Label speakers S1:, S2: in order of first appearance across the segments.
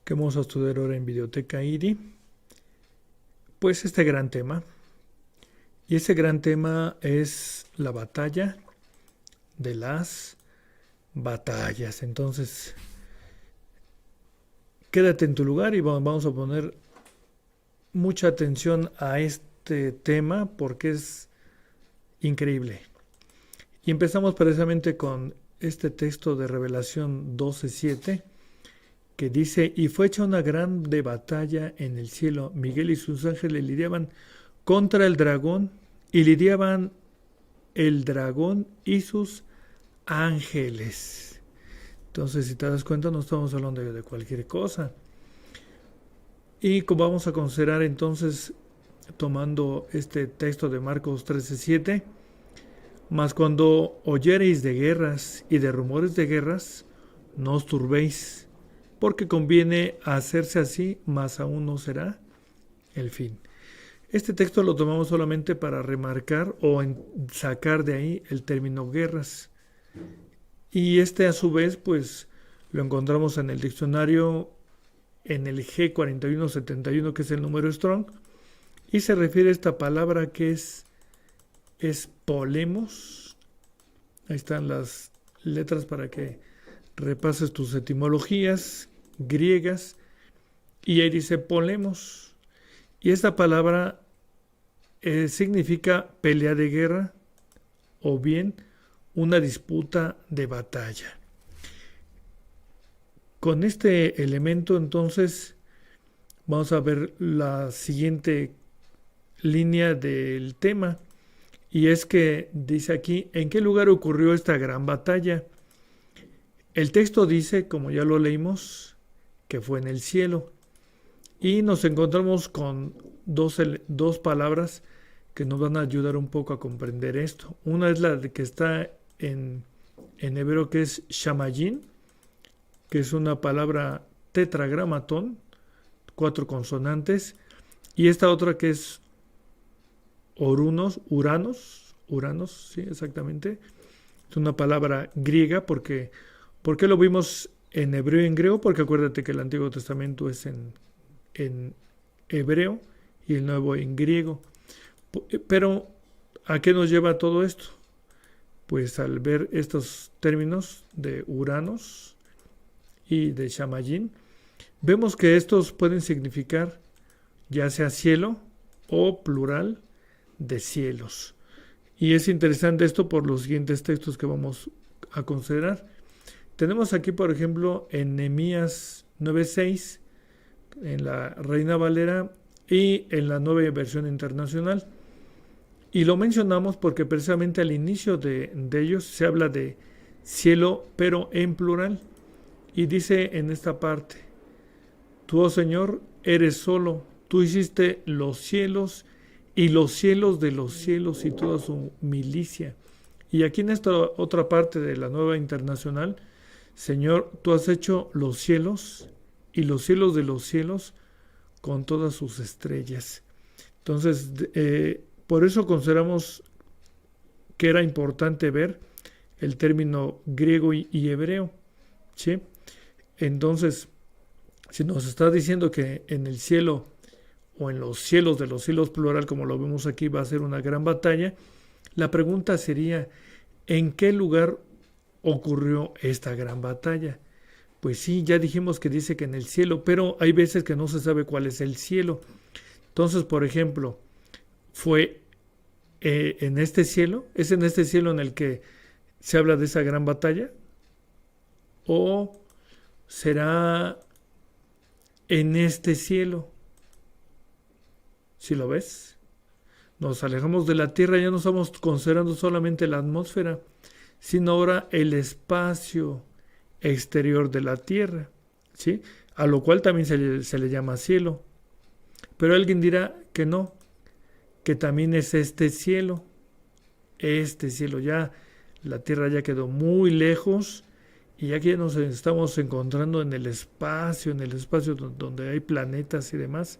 S1: que vamos a estudiar ahora en Videoteca IDI, pues este gran tema. Y ese gran tema es la batalla de las batallas. Entonces, quédate en tu lugar y vamos a poner mucha atención a este tema porque es increíble. Y empezamos precisamente con este texto de Revelación 12:7 que dice: y fue hecha una grande batalla en el cielo. Miguel y sus ángeles lidiaban contra el dragón, y lidiaban el dragón y sus ángeles. Entonces, si te das cuenta, no estamos hablando de cualquier cosa. Y como vamos a considerar entonces, tomando este texto de Marcos 13:7, mas cuando oyereis de guerras y de rumores de guerras, no os turbéis, porque conviene hacerse así, mas aún no será el fin. Este texto lo tomamos solamente para remarcar o sacar de ahí el término guerras. Y este a su vez, pues lo encontramos en el diccionario en el G4171, que es el número Strong, y se refiere a esta palabra que es polemos. Ahí están las letras para que repases tus etimologías griegas. Y ahí dice polemos. Y esta palabra significa pelea de guerra o bien una disputa de batalla. Con este elemento entonces vamos a ver la siguiente línea del tema, y es que dice aquí: ¿en qué lugar ocurrió esta gran batalla? El texto dice, como ya lo leímos, que fue en el cielo, y nos encontramos con dos palabras que nos van a ayudar un poco a comprender esto. Una es la que está en hebreo, que es shamayim, que es una palabra tetragramatón, 4 consonantes, y esta otra que es uranos, sí, exactamente. Es una palabra griega porque, ¿por qué lo vimos en hebreo y en griego? Porque acuérdate que el Antiguo Testamento es en hebreo y el Nuevo en griego. Pero, ¿a qué nos lleva todo esto? Pues al ver estos términos de uranos y de shamayim, vemos que estos pueden significar ya sea cielo o plural de cielos. Y es interesante esto por los siguientes textos que vamos a considerar. Tenemos aquí, por ejemplo, en Nehemías 9:6, en la Reina Valera y en la Nueva Versión Internacional. Y lo mencionamos porque precisamente al inicio de ellos se habla de cielo, pero en plural. Y dice en esta parte: tú, oh Señor, eres solo, tú hiciste los cielos y los cielos de los cielos y toda su milicia. Y aquí en esta otra parte de la Nueva Internacional: Señor, tú has hecho los cielos y los cielos de los cielos con todas sus estrellas. Entonces, por eso consideramos que era importante ver el término griego y hebreo, ¿sí? Entonces, si nos está diciendo que en el cielo o en los cielos de los cielos plural, como lo vemos aquí, va a ser una gran batalla, la pregunta sería: ¿en qué lugar ocurrió esta gran batalla? Pues sí, ya dijimos que dice que en el cielo, pero hay veces que no se sabe cuál es el cielo. Entonces, por ejemplo, fue en este cielo, es en este cielo en el que se habla de esa gran batalla, o será en este cielo. ¿Si lo ves? Nos alejamos de la Tierra, ya no estamos considerando solamente la atmósfera, sino ahora el espacio exterior de la Tierra, ¿sí? A lo cual también se le llama cielo. Pero alguien dirá que no, que también es este cielo. Este cielo ya, la Tierra ya quedó muy lejos, y aquí nos estamos encontrando en el espacio donde hay planetas y demás,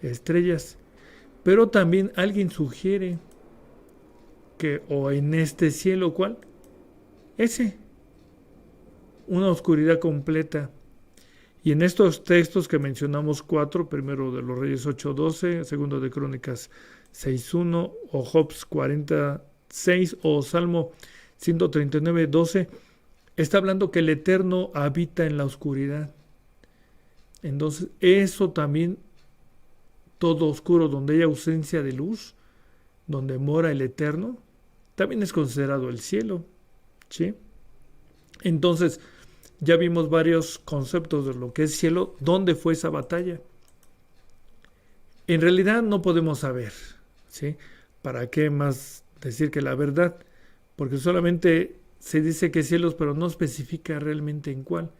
S1: estrellas. Pero también alguien sugiere que o en este cielo, ¿cuál? Ese, una oscuridad completa. Y en estos textos que mencionamos cuatro, primero de los Reyes 8:12, segundo de Crónicas 6:1, o Jobs 46, o Salmo 139:12, está hablando que el Eterno habita en la oscuridad. Entonces, eso también, todo oscuro, donde hay ausencia de luz, donde mora el Eterno, también es considerado el cielo, ¿sí? Entonces, ya vimos varios conceptos de lo que es cielo. ¿Dónde fue esa batalla? En realidad no podemos saber, ¿sí? ¿Para qué más decir que la verdad? Porque solamente se dice que cielos, pero no especifica realmente en cuál.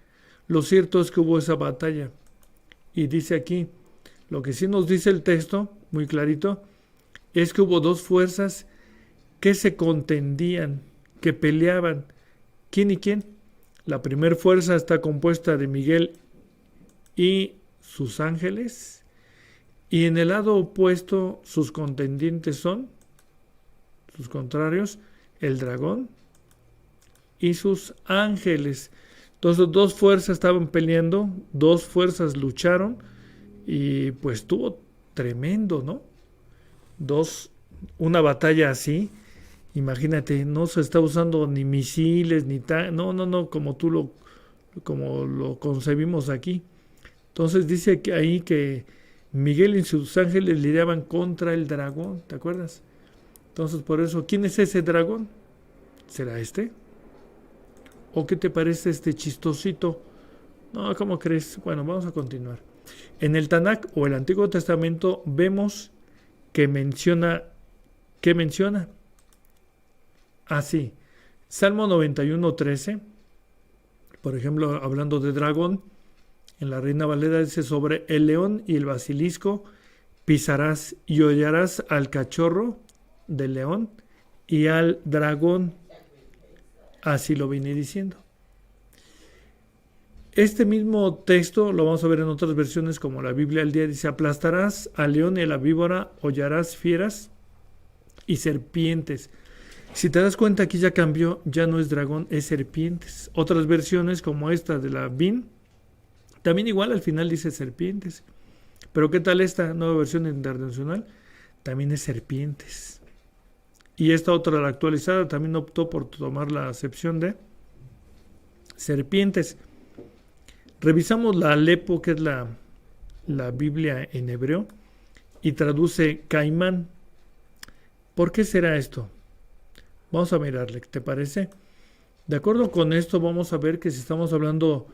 S1: Lo cierto es que hubo esa batalla. Y dice aquí, lo que sí nos dice el texto, muy clarito, es que hubo dos fuerzas que se contendían, que peleaban. ¿Quién y quién? La primera fuerza está compuesta de Miguel y sus ángeles, y en el lado opuesto sus contendientes son, sus contrarios, el dragón y sus ángeles. Entonces dos fuerzas estaban peleando, dos fuerzas lucharon, y pues estuvo tremendo, ¿no? Una batalla así, imagínate, no se está usando ni misiles, ni no, como lo concebimos aquí. Entonces dice que ahí que Miguel y sus ángeles lidiaban contra el dragón, ¿te acuerdas? Entonces por eso, ¿quién es ese dragón? ¿Será este? ¿O qué te parece este chistosito? No, ¿cómo crees? Bueno, vamos a continuar. En el Tanakh o el Antiguo Testamento vemos que menciona, ¿qué menciona? Así, Salmo 91:13, por ejemplo, hablando de dragón, en la Reina Valera dice: sobre el león y el basilisco pisarás y hollarás al cachorro del león y al dragón. Así lo vine diciendo. Este mismo texto lo vamos a ver en otras versiones, como la Biblia al día, dice: aplastarás al león y a la víbora, hollarás fieras y serpientes. Si te das cuenta, aquí ya cambió, ya no es dragón, es serpientes. Otras versiones, como esta de la BIN, también igual al final dice serpientes. Pero ¿qué tal esta nueva versión internacional? También es serpientes. Y esta otra, la actualizada, también optó por tomar la acepción de serpientes. Revisamos la Alepo, que es la Biblia en hebreo, y traduce caimán. ¿Por qué será esto? Vamos a mirarle, ¿qué te parece? De acuerdo con esto, vamos a ver que si estamos hablando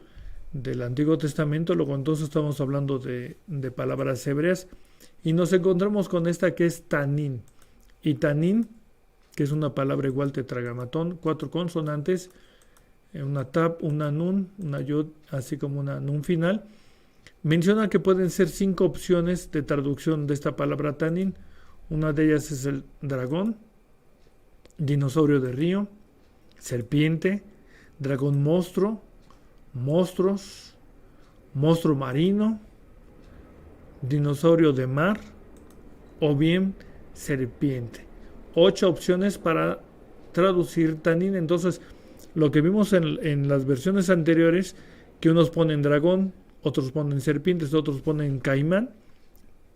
S1: del Antiguo Testamento, luego entonces estamos hablando de palabras hebreas, y nos encontramos con esta que es tanín. Y tanín, que es una palabra igual tetragamatón, 4 consonantes, una tab, una nun, una yod, así como una nun final. Menciona que pueden ser 5 opciones de traducción de esta palabra tanín. Una de ellas es el dragón, dinosaurio de río, serpiente, dragón monstruo, monstruos, monstruo marino, dinosaurio de mar, o bien serpiente. 8 opciones para traducir tanín. Entonces, lo que vimos en las versiones anteriores, que unos ponen dragón, otros ponen serpientes, otros ponen caimán,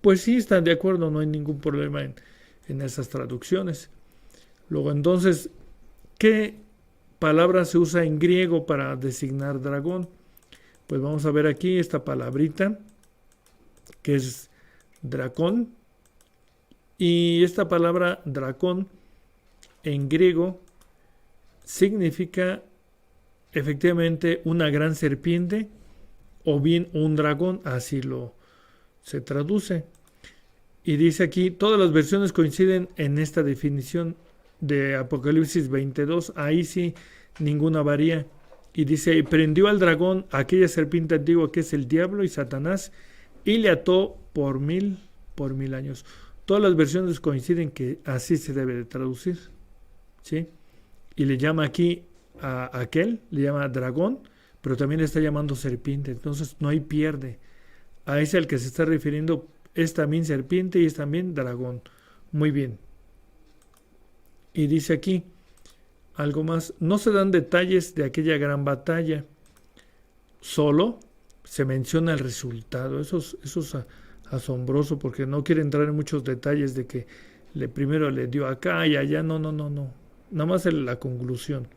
S1: pues sí están de acuerdo, no hay ningún problema en esas traducciones. Luego entonces, ¿qué palabra se usa en griego para designar dragón? Pues vamos a ver aquí esta palabrita, que es dracón. Y esta palabra dracón en griego significa efectivamente una gran serpiente o bien un dragón, así se traduce. Y dice aquí, todas las versiones coinciden en esta definición de Apocalipsis 22, ahí sí ninguna varía. Y dice: prendió al dragón, aquella serpiente antigua que es el diablo y Satanás, y le ató por mil años. Todas las versiones coinciden que así se debe de traducir, ¿sí? Y le llama aquí a aquel, le llama dragón, pero también le está llamando serpiente. Entonces no hay pierde. A ese al que se está refiriendo es también serpiente y es también dragón. Muy bien. Y dice aquí algo más: no se dan detalles de aquella gran batalla, solo se menciona el resultado. Eso es asombroso, porque no quiere entrar en muchos detalles de que primero le dio acá y allá. No, no, no, no. Nada más la conclusión.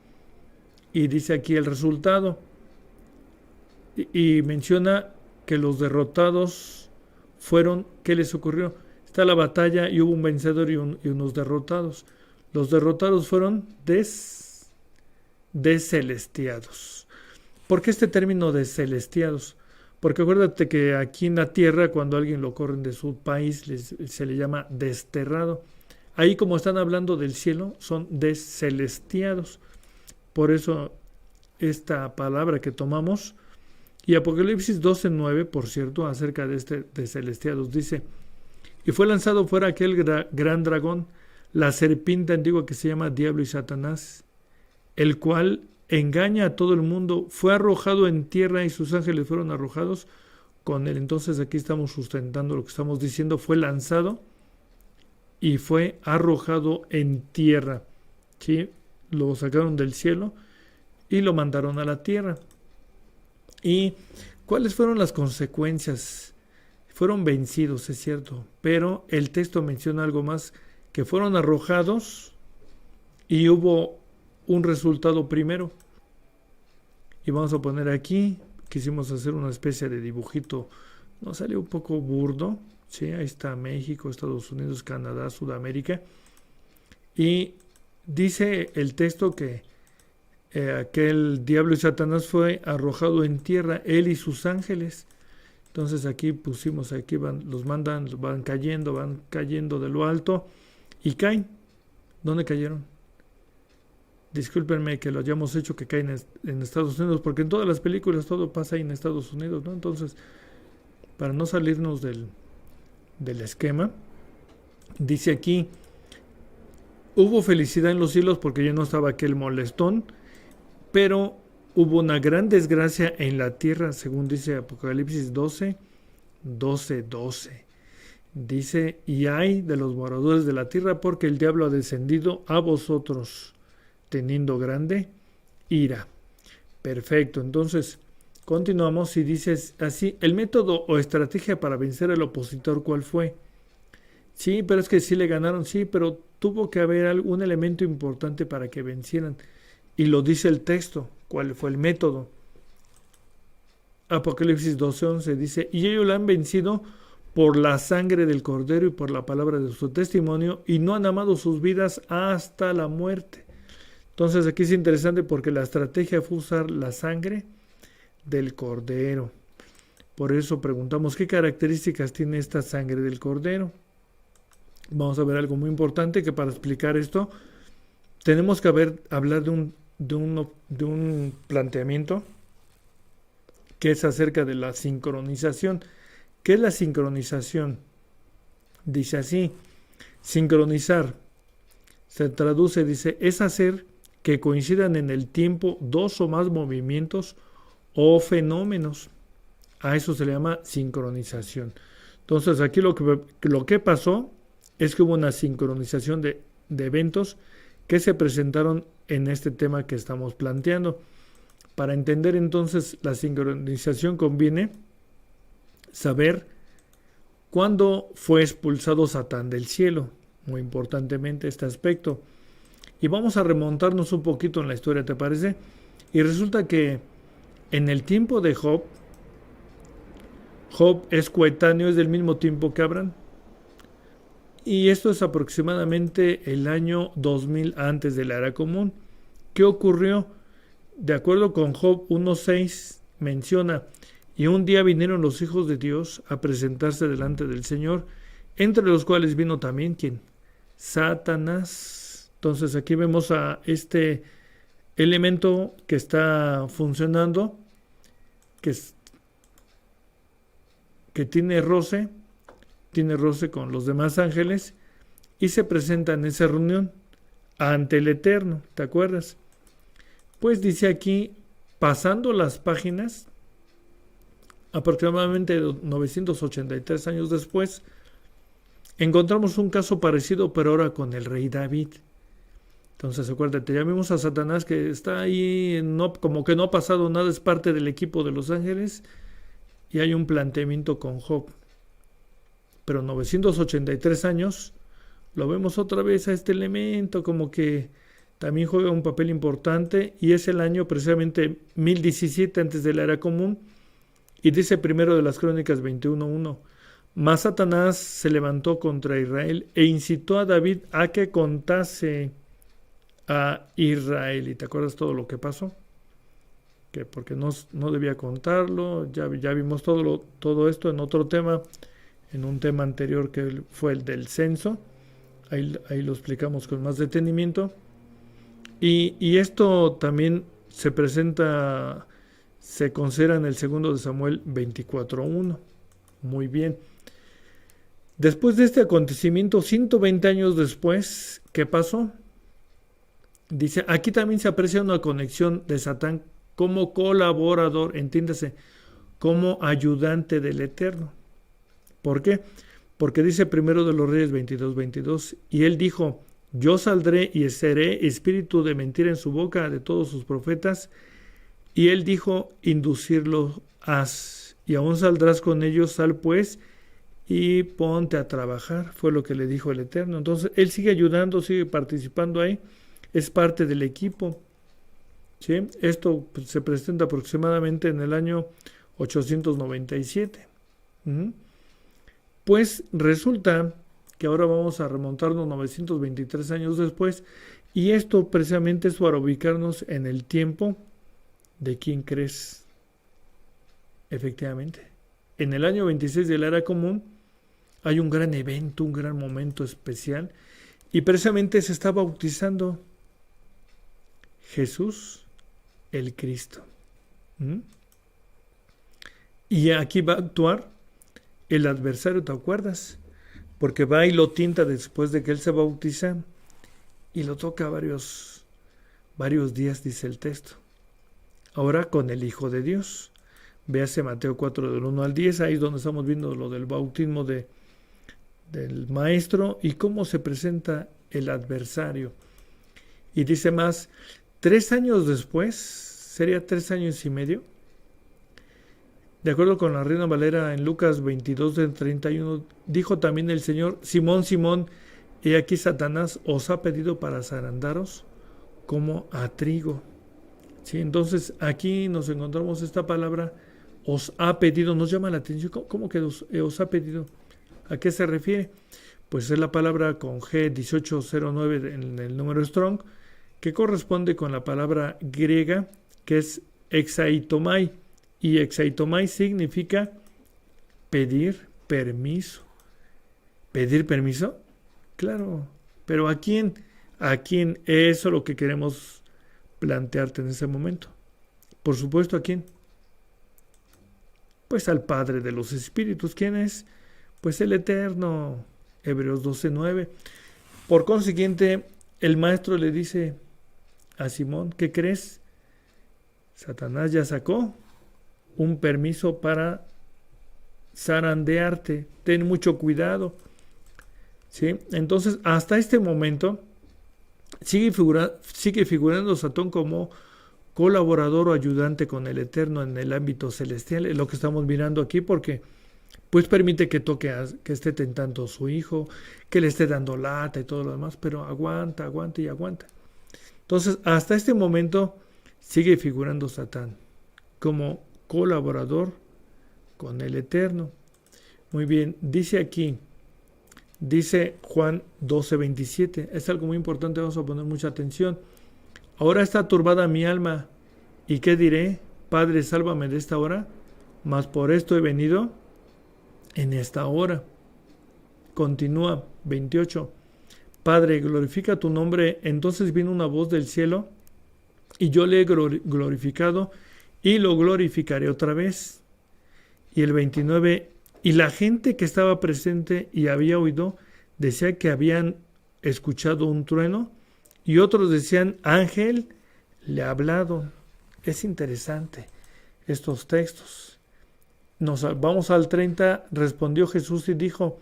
S1: Y dice aquí el resultado. Y menciona que los derrotados fueron, ¿qué les ocurrió? Está la batalla y hubo un vencedor y unos derrotados. Los derrotados fueron descelestiados. ¿Por qué este término descelestiados? Porque acuérdate que aquí en la tierra, cuando alguien lo corren de su país, se le llama desterrado. Ahí, como están hablando del cielo, son descelestiados. Por eso esta palabra que tomamos. Y Apocalipsis 12:9, por cierto, acerca de este descelestiados, dice: y fue lanzado fuera aquel gran dragón, la serpiente antigua que se llama Diablo y Satanás, el cual engaña a todo el mundo, fue arrojado en tierra y sus ángeles fueron arrojados con él. Entonces aquí estamos sustentando lo que estamos diciendo: fue lanzado y fue arrojado en tierra. ¿Sí? Lo sacaron del cielo y lo mandaron a la tierra. ¿Y cuáles fueron las consecuencias? Fueron vencidos, es cierto, pero el texto menciona algo más, que fueron arrojados y hubo un resultado primero. Y vamos a poner aquí, quisimos hacer una especie de dibujito, nos salió un poco burdo, ¿sí? Ahí está México, Estados Unidos, Canadá, Sudamérica, y dice el texto que aquel diablo y Satanás fue arrojado en tierra, él y sus ángeles. Entonces aquí pusimos, aquí van cayendo de lo alto y caen. ¿Dónde cayeron? Discúlpenme que lo hayamos hecho que caen en Estados Unidos, porque en todas las películas todo pasa ahí en Estados Unidos, ¿no? Entonces, para no salirnos del esquema, dice aquí: hubo felicidad en los cielos porque ya no estaba aquel molestón, pero hubo una gran desgracia en la tierra, según dice Apocalipsis 12:12. Dice: y ay de los moradores de la tierra, porque el diablo ha descendido a vosotros, teniendo grande ira. Perfecto, entonces continuamos y dices así: el método o estrategia para vencer al opositor, ¿cuál fue? Sí, pero es que sí le ganaron, sí, pero tuvo que haber algún elemento importante para que vencieran. Y lo dice el texto, ¿cuál fue el método? Apocalipsis 12:11 dice: y ellos la han vencido por la sangre del Cordero y por la palabra de su testimonio, y no han amado sus vidas hasta la muerte. Entonces aquí es interesante porque la estrategia fue usar la sangre del Cordero. Por eso preguntamos: ¿qué características tiene esta sangre del Cordero? Vamos a ver algo muy importante, que para explicar esto tenemos que hablar de un planteamiento que es acerca de la sincronización. ¿Qué es la sincronización? Dice así: sincronizar se traduce, dice, es hacer que coincidan en el tiempo dos o más movimientos o fenómenos. A eso se le llama sincronización. Entonces aquí lo que pasó es que hubo una sincronización de eventos que se presentaron en este tema que estamos planteando. Para entender entonces la sincronización conviene saber cuándo fue expulsado Satán del cielo, muy importantemente este aspecto. Y vamos a remontarnos un poquito en la historia, ¿te parece? Y resulta que en el tiempo de Job es coetáneo, es del mismo tiempo que Abraham. Y esto es aproximadamente el año 2000 antes de la era común. ¿Qué ocurrió? De acuerdo con Job 1:6 menciona: y un día vinieron los hijos de Dios a presentarse delante del Señor, entre los cuales vino también ¿quién? Satanás. Entonces aquí vemos a este elemento que está funcionando, que tiene roce con los demás ángeles, y se presenta en esa reunión ante el Eterno, ¿te acuerdas? Pues dice aquí, pasando las páginas, aproximadamente 983 años después, encontramos un caso parecido, pero ahora con el rey David. Entonces acuérdate, ya vimos a Satanás que está ahí, como que no ha pasado nada, es parte del equipo de los ángeles, y hay un planteamiento con Job. Pero 983 años, lo vemos otra vez a este elemento, como que también juega un papel importante, y es el año precisamente 1017 antes de la era común, y dice primero de las Crónicas 21:1, mas Satanás se levantó contra Israel e incitó a David a que contase a Israel. ¿Y te acuerdas todo lo que pasó? Que porque no debía contarlo. Ya vimos todo esto en otro tema, en un tema anterior que fue el del censo. Ahí lo explicamos con más detenimiento. Y esto también se presenta, se considera en el segundo de Samuel 24:1. Muy bien. Después de este acontecimiento, 120 años después, ¿qué pasó? Dice, aquí también se aprecia una conexión de Satán como colaborador, entiéndase, como ayudante del Eterno. ¿Por qué? Porque dice primero de los Reyes 22:22, y él dijo, yo saldré y seré espíritu de mentira en su boca de todos sus profetas, y él dijo, inducirlo haz, y aún saldrás con ellos, sal pues, y ponte a trabajar, fue lo que le dijo el Eterno. Entonces, él sigue ayudando, sigue participando ahí, es parte del equipo. ¿Sí? Esto se presenta aproximadamente en el año 897. Pues resulta que ahora vamos a remontarnos 923 años después, y esto precisamente es para ubicarnos en el tiempo de quién crees. Efectivamente, en el año 26 de la era común hay un gran evento, un gran momento especial, y precisamente se está bautizando Jesús el Cristo. Y aquí va a actuar el adversario, ¿te acuerdas? Porque va y lo tienta después de que él se bautiza y lo toca varios días, dice el texto. Ahora con el Hijo de Dios. Véase Mateo 4 del 1 al 10, ahí es donde estamos viendo lo del bautismo del Maestro y cómo se presenta el adversario. Y dice más, 3 años después, sería 3 años y medio, de acuerdo con la Reina Valera en Lucas 22:31, dijo también el Señor, Simón, Simón, he aquí Satanás os ha pedido para zarandaros como a trigo. ¿Sí? Entonces aquí nos encontramos esta palabra, os ha pedido, nos llama la atención, ¿cómo que os ha pedido? ¿A qué se refiere? Pues es la palabra con G1809 en el número Strong, que corresponde con la palabra griega que es exaitomai, y exaitomai significa pedir permiso. ¿Pedir permiso? Claro, pero ¿a quién? ¿A quién? Eso es lo que queremos plantearte en ese momento. Por supuesto, ¿a quién? Pues al Padre de los Espíritus. ¿Quién es? Pues el Eterno. Hebreos 12:9. Por consiguiente, el Maestro le dice a Simón, ¿qué crees? Satanás ya sacó un permiso para zarandearte. Ten mucho cuidado. ¿Sí? Entonces, hasta este momento, sigue figurando Satán como colaborador o ayudante con el Eterno en el ámbito celestial. Es lo que estamos mirando aquí, porque pues permite que que esté tentando a su hijo, que le esté dando lata y todo lo demás, pero aguanta. Entonces, hasta este momento sigue figurando Satán como colaborador con el Eterno. Muy bien, dice Juan 12:27, es algo muy importante, vamos a poner mucha atención. Ahora está turbada mi alma, ¿y qué diré? Padre, sálvame de esta hora, mas por esto he venido en esta hora. Continúa, 28. Padre, glorifica tu nombre. Entonces vino una voz del cielo, y yo le he glorificado, y lo glorificaré otra vez. Y el 29, y la gente que estaba presente y había oído, decía que habían escuchado un trueno, y otros decían, ángel le ha hablado. Es interesante estos textos. Vamos al 30, respondió Jesús y dijo,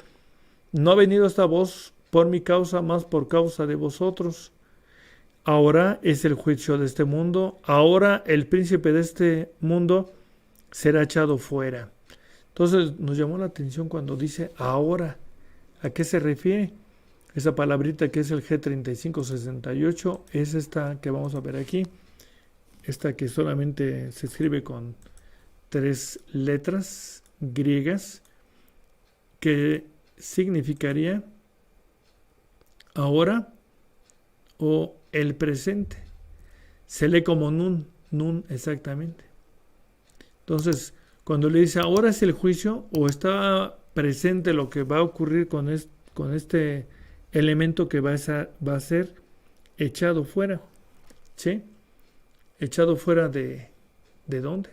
S1: no ha venido esta voz por mi causa, más por causa de vosotros. Ahora es el juicio de este mundo, ahora el príncipe de este mundo será echado fuera. Entonces nos llamó la atención cuando dice ahora. ¿A qué se refiere? Esa palabrita que es el G3568 es esta que vamos a ver aquí. Esta que solamente se escribe con 3 letras griegas, que significaría ahora o el presente. Se lee como nun exactamente. Entonces, cuando le dice ahora es el juicio, o está presente lo que va a ocurrir con este elemento que va a ser echado fuera. ¿Sí? Echado fuera ¿de dónde?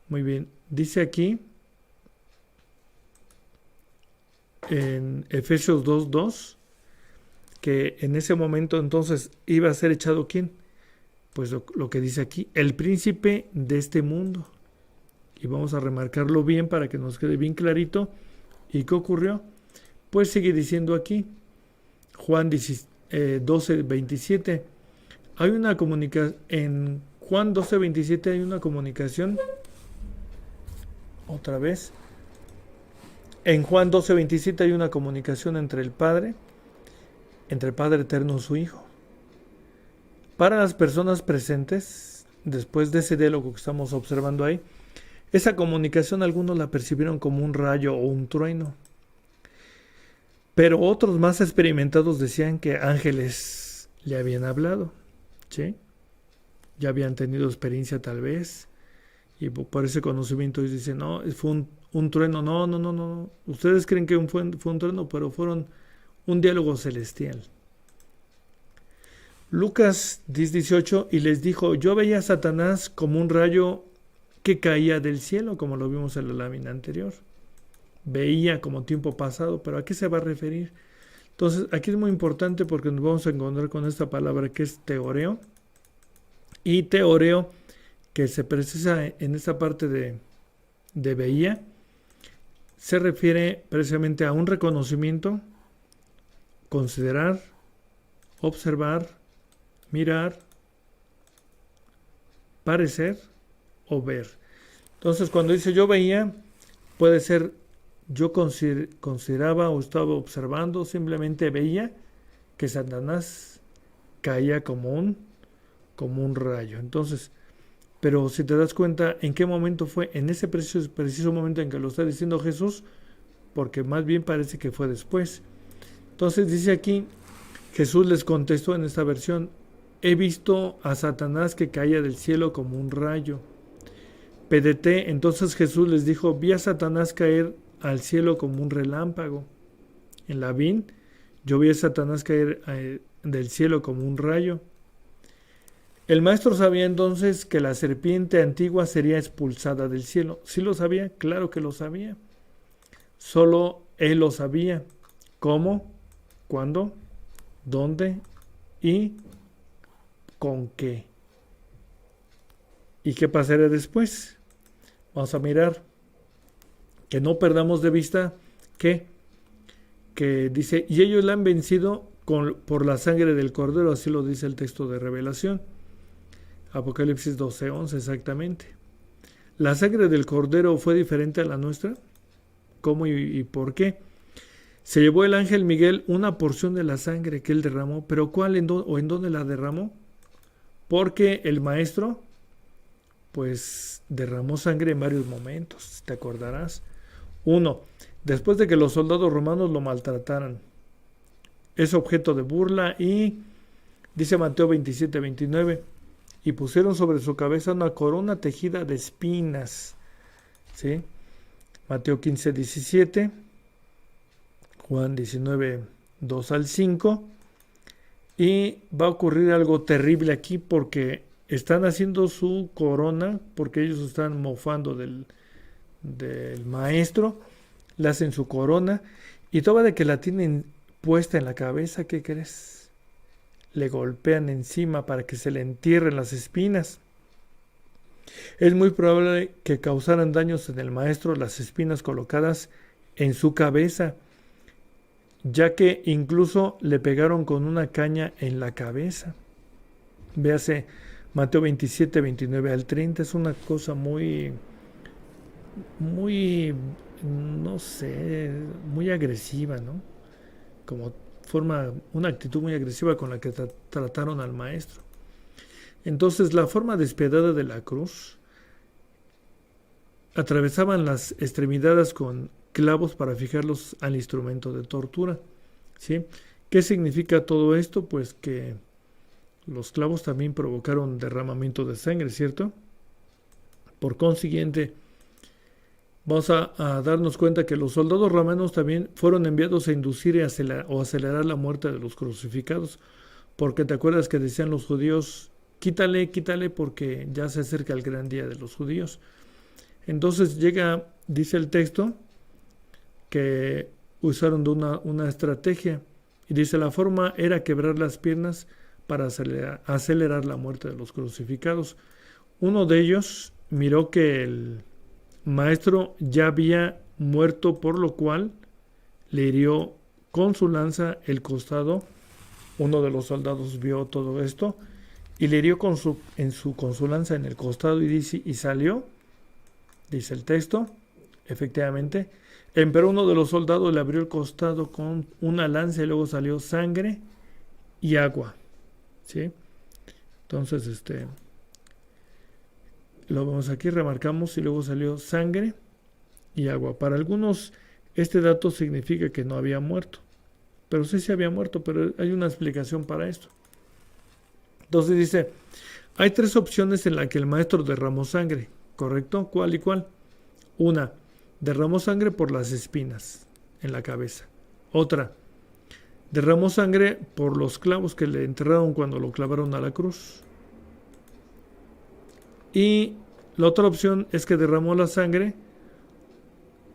S1: Muy bien. Dice aquí en Efesios 2:2 que en ese momento entonces iba a ser echado ¿quién? Pues lo que dice aquí, el príncipe de este mundo. Y vamos a remarcarlo bien para que nos quede bien clarito. ¿Y qué ocurrió? Pues sigue diciendo aquí, Juan 12:27. Hay una comunicación, en Juan 12:27 hay una comunicación, otra vez. En Juan 12:27 hay una comunicación entre el Padre Eterno y su Hijo. Para las personas presentes, después de ese diálogo que estamos observando ahí, esa comunicación algunos la percibieron como un rayo o un trueno. Pero otros más experimentados decían que ángeles le habían hablado, ¿sí? Ya habían tenido experiencia tal vez, y por ese conocimiento ellos dicen, no, fue un trueno, no. Ustedes creen que fue un trueno, pero fueron un diálogo celestial. Lucas 10:18, y les dijo, yo veía a Satanás como un rayo que caía del cielo, como lo vimos en la lámina anterior. Veía como tiempo pasado, pero ¿a qué se va a referir? Entonces, aquí es muy importante porque nos vamos a encontrar con esta palabra que es teoreo. Y teoreo, que se precisa en esta parte de veía, se refiere precisamente a un reconocimiento, considerar, observar, mirar, parecer o ver. Entonces, cuando dice yo veía, puede ser yo consideraba o estaba observando, simplemente veía que Satanás caía como un rayo. Entonces, pero si te das cuenta en qué momento fue, en ese preciso momento en que lo está diciendo Jesús, porque más bien parece que fue después. Entonces dice aquí, Jesús les contestó en esta versión, he visto a Satanás que caía del cielo como un rayo. PDT, entonces Jesús les dijo, vi a Satanás caer al cielo como un relámpago. En la VIN, yo vi a Satanás caer del cielo como un rayo. El maestro sabía entonces que la serpiente antigua sería expulsada del cielo. ¿Sí lo sabía? Claro que lo sabía. Solo él lo sabía. ¿Cómo? ¿Cuándo? ¿Dónde? ¿Y con qué? ¿Y qué pasaría después? Vamos a mirar. Que no perdamos de vista que dice, y ellos la han vencido por la sangre del Cordero, así lo dice el texto de Revelación. Apocalipsis 12:11 exactamente. ¿La sangre del Cordero fue diferente a la nuestra? ¿Cómo y por qué? Se llevó el ángel Miguel una porción de la sangre que él derramó, pero ¿cuál en dónde la derramó? Porque el maestro, pues, derramó sangre en varios momentos, te acordarás. 1. Después de que los soldados romanos lo maltrataran. Es objeto de burla y, dice Mateo 27:29, y pusieron sobre su cabeza una corona tejida de espinas. ¿Sí? Mateo 15:17, Juan 19:2-5. Y va a ocurrir algo terrible aquí porque están haciendo su corona, porque ellos están mofando del maestro, le hacen su corona, y toda de que la tienen puesta en la cabeza, ¿qué crees? Le golpean encima para que se le entierren las espinas. Es muy probable que causaran daños en el maestro las espinas colocadas en su cabeza, ya que incluso le pegaron con una caña en la cabeza. Véase Mateo 27:29-30, es una cosa muy muy, no sé, muy agresiva, ¿no? Como una actitud muy agresiva con la que trataron al maestro. Entonces, la forma despiadada de la cruz, atravesaban las extremidades con clavos para fijarlos al instrumento de tortura, ¿sí? ¿Qué significa todo esto? Pues que los clavos también provocaron derramamiento de sangre, ¿cierto? Por consiguiente, vamos a darnos cuenta que los soldados romanos también fueron enviados a inducir o acelerar la muerte de los crucificados, porque te acuerdas que decían los judíos, quítale, quítale, porque ya se acerca el gran día de los judíos. Entonces dice el texto, que usaron de una estrategia, y dice la forma era quebrar las piernas para acelerar la muerte de los crucificados. Uno de ellos miró que el maestro ya había muerto, por lo cual le hirió con su lanza el costado. Uno de los soldados vio todo esto y le hirió con su lanza en el costado y salió, dice el texto, efectivamente. Pero uno de los soldados le abrió el costado con una lanza y luego salió sangre y agua, ¿sí? Entonces, lo vemos aquí, remarcamos, y luego salió sangre y agua. Para algunos, este dato significa que no había muerto, pero sí se había muerto, pero hay una explicación para esto. Entonces dice, hay tres opciones en las que el maestro derramó sangre, ¿correcto? ¿Cuál y cuál? Una, derramó sangre por las espinas en la cabeza. Otra, derramó sangre por los clavos que le enterraron cuando lo clavaron a la cruz. Y la otra opción es que derramó la sangre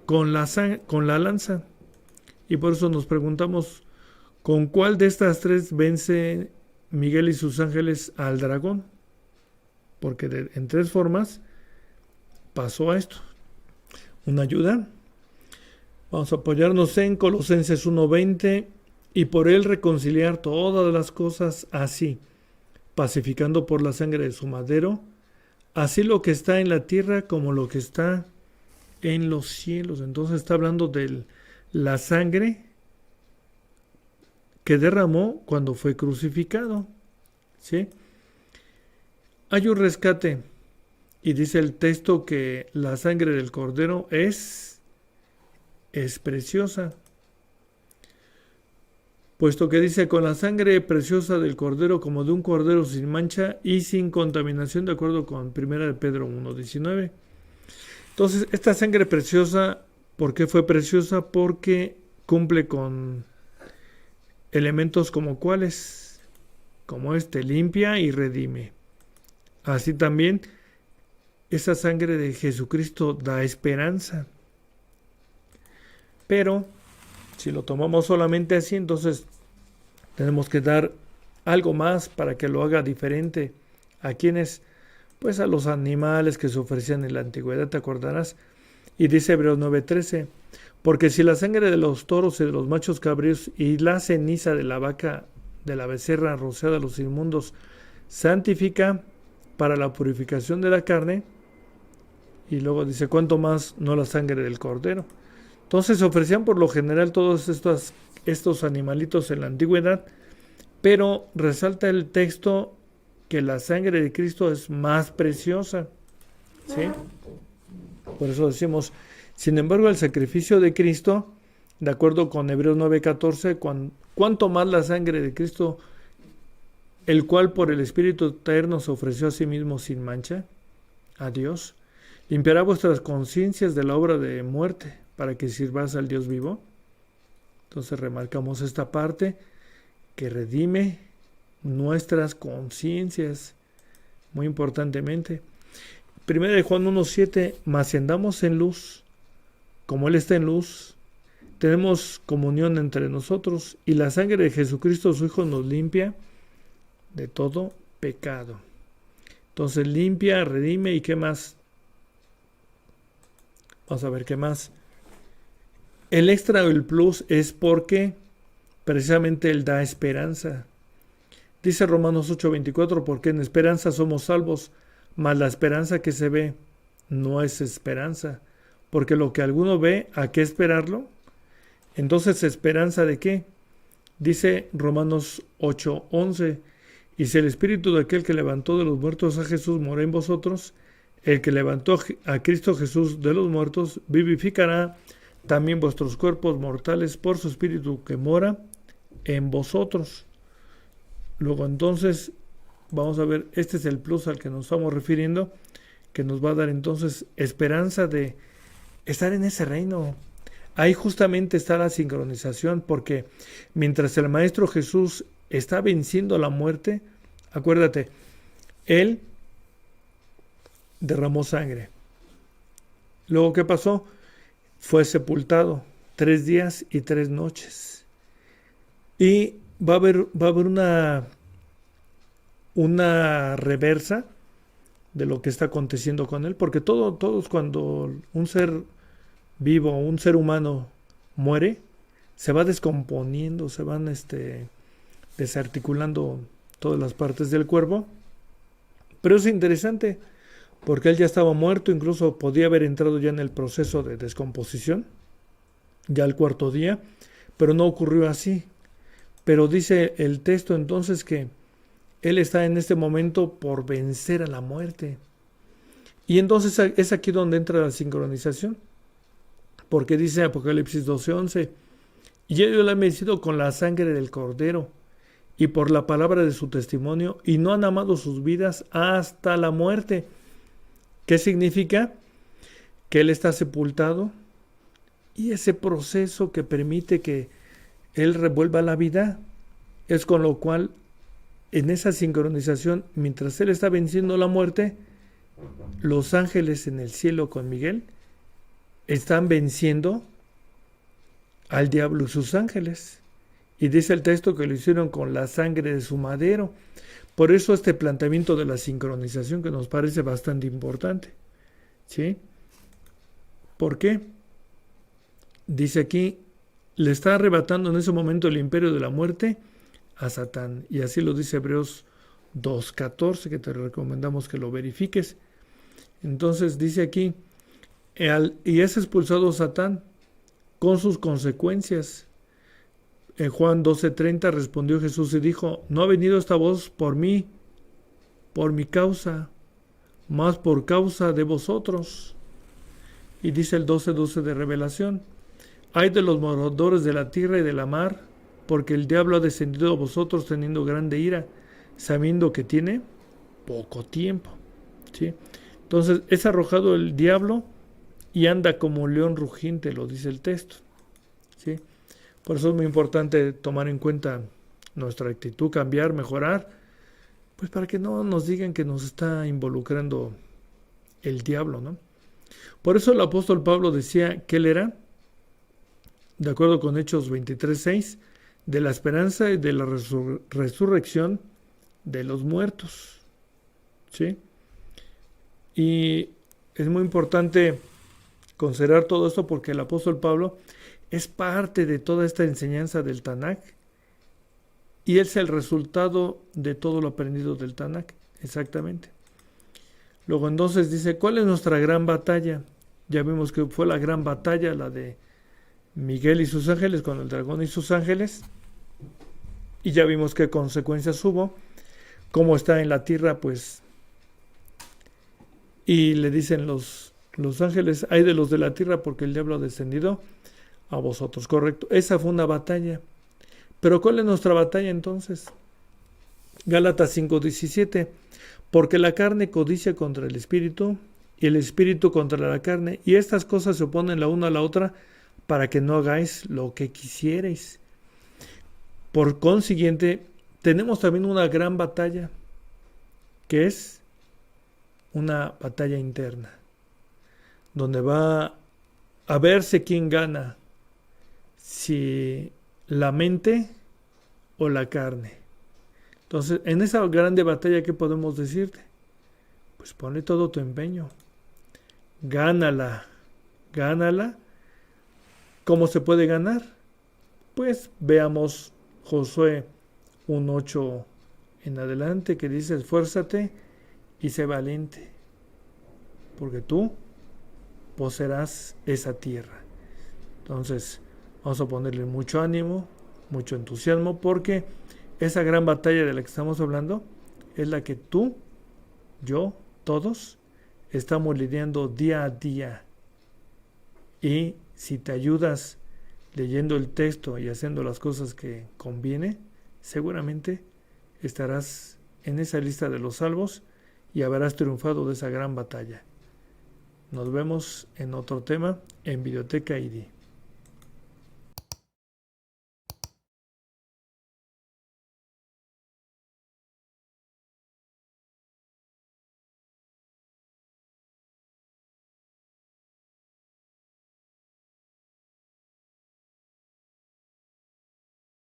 S1: con la lanza. Y por eso nos preguntamos, ¿con cuál de estas tres vence Miguel y sus ángeles al dragón? Porque en tres formas pasó a esto. Una ayuda. Vamos a apoyarnos en Colosenses 1:20, y por él reconciliar todas las cosas así, pacificando por la sangre de su madero, así lo que está en la tierra como lo que está en los cielos. Entonces está hablando de la sangre que derramó cuando fue crucificado, ¿sí? Hay un rescate. Y dice el texto que la sangre del cordero es preciosa. Puesto que dice, con la sangre preciosa del cordero, como de un cordero sin mancha y sin contaminación, de acuerdo con 1 Pedro 1:19. Entonces, esta sangre preciosa, ¿por qué fue preciosa? Porque cumple con elementos como cuáles, como limpia y redime. Así también, esa sangre de Jesucristo da esperanza. Pero si lo tomamos solamente así, entonces tenemos que dar algo más para que lo haga diferente. ¿A quiénes? Pues a los animales que se ofrecían en la antigüedad, ¿te acordarás? Y dice Hebreos 9:13, porque si la sangre de los toros y de los machos cabríos y la ceniza de la vaca, de la becerra rociada a los inmundos, santifica para la purificación de la carne, y luego dice, ¿cuánto más no la sangre del cordero? Entonces se ofrecían por lo general todos estos animalitos en la antigüedad, pero resalta el texto que la sangre de Cristo es más preciosa, ¿sí? Por eso decimos, sin embargo, el sacrificio de Cristo, de acuerdo con Hebreos 9:14, cuánto más la sangre de Cristo, el cual por el Espíritu eterno se ofreció a sí mismo sin mancha, a Dios, limpiará vuestras conciencias de la obra de muerte, para que sirváis al Dios vivo. Entonces remarcamos esta parte que redime nuestras conciencias, muy importantemente. 1 Juan 1:7, mas si andamos en luz, como Él está en luz, tenemos comunión entre nosotros, y la sangre de Jesucristo, su Hijo, nos limpia de todo pecado. Entonces limpia, redime, ¿y qué más? Vamos a ver qué más. El extra o el plus es porque precisamente Él da esperanza. Dice Romanos 8:24, porque en esperanza somos salvos, mas la esperanza que se ve no es esperanza, porque lo que alguno ve, ¿a qué esperarlo? Entonces, ¿esperanza de qué? Dice Romanos 8:11, y si el espíritu de aquel que levantó de los muertos a Jesús mora en vosotros, el que levantó a Cristo Jesús de los muertos vivificará también vuestros cuerpos mortales por su espíritu que mora en vosotros. Luego entonces vamos a ver, este es el plus al que nos estamos refiriendo, que nos va a dar entonces esperanza de estar en ese reino. Ahí justamente está la sincronización, porque mientras el Maestro Jesús está venciendo la muerte, acuérdate, Él derramó sangre. Luego, ¿qué pasó? Fue sepultado 3 días y 3 noches. Y va a haber una reversa de lo que está aconteciendo con él, porque todos cuando un ser vivo, un ser humano muere, se va descomponiendo, se van desarticulando todas las partes del cuerpo. Pero es interesante, porque él ya estaba muerto, incluso podía haber entrado ya en el proceso de descomposición, ya al 4.º día, pero no ocurrió así. Pero dice el texto entonces que él está en este momento por vencer a la muerte. Y entonces es aquí donde entra la sincronización, porque dice Apocalipsis 12:11, y ellos la han vencido con la sangre del Cordero y por la palabra de su testimonio, y no han amado sus vidas hasta la muerte. ¿Qué significa? Que él está sepultado, y ese proceso que permite que él revuelva la vida es con lo cual en esa sincronización, mientras él está venciendo la muerte, los ángeles en el cielo con Miguel están venciendo al diablo y sus ángeles. Y dice el texto que lo hicieron con la sangre de su madero. Por eso este planteamiento de la sincronización que nos parece bastante importante. ¿Sí? ¿Por qué? Dice aquí, le está arrebatando en ese momento el imperio de la muerte a Satán. Y así lo dice Hebreos 2:14, que te recomendamos que lo verifiques. Entonces dice aquí, y es expulsado Satán con sus consecuencias. En Juan 12:30 respondió Jesús y dijo, no ha venido esta voz por mí, por mi causa, más por causa de vosotros. Y dice el 12:12 de Revelación, ay de los moradores de la tierra y de la mar, porque el diablo ha descendido a vosotros teniendo grande ira, sabiendo que tiene poco tiempo. ¿Sí? Entonces es arrojado el diablo y anda como león rugiente, lo dice el texto. ¿Sí? Por eso es muy importante tomar en cuenta nuestra actitud, cambiar, mejorar, pues para que no nos digan que nos está involucrando el diablo, ¿no? Por eso el apóstol Pablo decía que él era, de acuerdo con Hechos 23:6, de la esperanza y de la resurrección de los muertos. ¿Sí? Y es muy importante considerar todo esto porque el apóstol Pablo es parte de toda esta enseñanza del Tanaj y es el resultado de todo lo aprendido del Tanaj, exactamente. Luego entonces dice, ¿cuál es nuestra gran batalla? Ya vimos que fue la gran batalla, la de Miguel y sus ángeles con el dragón y sus ángeles, y ya vimos qué consecuencias hubo, cómo está en la tierra, pues, y le dicen los ángeles, hay de los de la tierra porque el diablo ha descendido a vosotros, correcto. Esa fue una batalla. Pero ¿cuál es nuestra batalla entonces? Gálatas 5:17, porque la carne codicia contra el espíritu y el espíritu contra la carne, y estas cosas se oponen la una a la otra para que no hagáis lo que quisierais. Por consiguiente, tenemos también una gran batalla, que es una batalla interna, donde va a verse quién gana, si la mente o la carne. Entonces, en esa grande batalla, ¿qué podemos decirte? Pues ponle todo tu empeño. Gánala. Gánala. ¿Cómo se puede ganar? Pues veamos Josué 1:8 en adelante, que dice, esfuérzate y sé valiente, porque tú poseerás esa tierra. Entonces, vamos a ponerle mucho ánimo, mucho entusiasmo, porque esa gran batalla de la que estamos hablando es la que tú, yo, todos estamos lidiando día a día. Y si te ayudas leyendo el texto y haciendo las cosas que conviene, seguramente estarás en esa lista de los salvos y habrás triunfado de esa gran batalla. Nos vemos en otro tema en Videoteca ID.